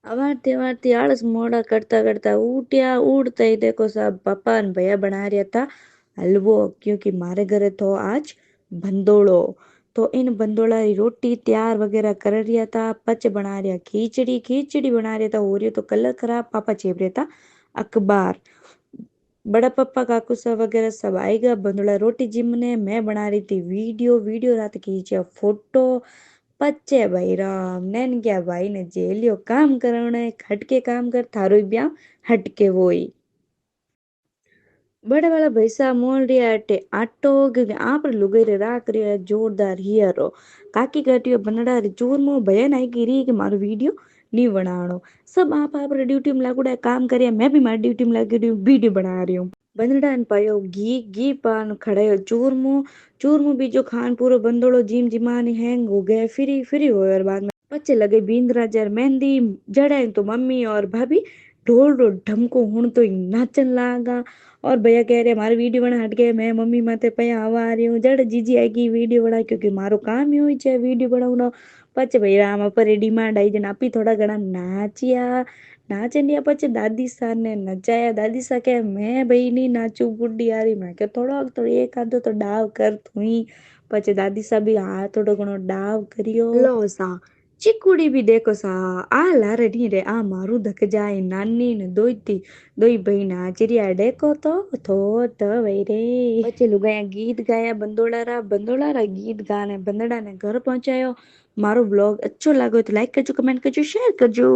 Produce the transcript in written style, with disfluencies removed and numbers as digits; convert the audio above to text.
अवारती अवारती आलस मोड़ा करता करता उठ्या। उठते ही देखो साहब पापा और भैया बना रहा था हलवो, क्योंकि मारे घरे तो आज भंदोड़ो। तो इन भंदोड़ा री रोटी तैयार वगैरह कर रिया था। पच बना रिया खीचड़ी, खीचड़ी बना रिया था। हो रही तो कलर खराब, पापा चेप रहा था अखबार। बड़ा पापा काकू सा वगैरह सब आएगा। बंदोड़ा रोटी जिमने मैं बना रही थी वीडियो, वीडियो रात खींचा फोटो। पच्चे भाई राम नैन क्या भाई ने जेलियो काम करने हटके काम कर थारो ब्याह हटके वो ही बड़े वाला भैसा मोल रिया अटे आटो, क्योंकि आप लुगाई रे राख रिया जोरदार हियरो। काकी कहती बनड़ा रे चूरमो भैया नाई की रही कि मारो वीडियो नहीं बनानो। सब आप रे ड्यूटी में लागूड़ा काम करिया, मैं भी मारी ड्यूटी में लगी रही हूँ, वीडियो बना रही हूँ। बंदड़ा ने पायो घी घी पान खड़े हो चूरमो। चूरमो बीजो खान पूरो बंदोड़ो जिम जिमानी हैंग हो गए, फ्री फ्री हो और बाद में बच्चे लगे बींद्रा जर मेहंदी जड़े तो मम्मी और भाभी ढोल रो ढमको हुण तो नाचन लागा। और भैया कह रहे मारे वीडियो बना हट गए, मैं मम्मी माते पया आवा आ रही हूँ। जड़ जीजी आएगी वीडियो बना, क्योंकि मारो काम ही हुई है वीडियो बनाऊनो। पछ भैया आम पर डिमांड आई जन आपी थोड़ा घना नाचिया। नाचनिया पछ दादी सा ने नचाया। दादी सा कहे मैं भाई नहीं नाचू बुढ़ी आ रही। मैं के थोड़ा तो एक आधो तो डाव कर थुई। पछ दादी सा भी हाँ थोड़ो घणो डाव करियो। लो सा चिकुड़ी भी देखो सा आ लारे नहीं रे आ मारू धक जाए नानी ने दोईती दोई भाई नाचरिया देखो तो वही रे। बच्चे लुगाया गीत गाया बंदोड़ा रा गीत गाने बंदड़ा ने घर पहुंचायो। मारो ब्लॉग अच्छो लागो तो लाइक करजो, कमेंट करजो, शेयर करजो।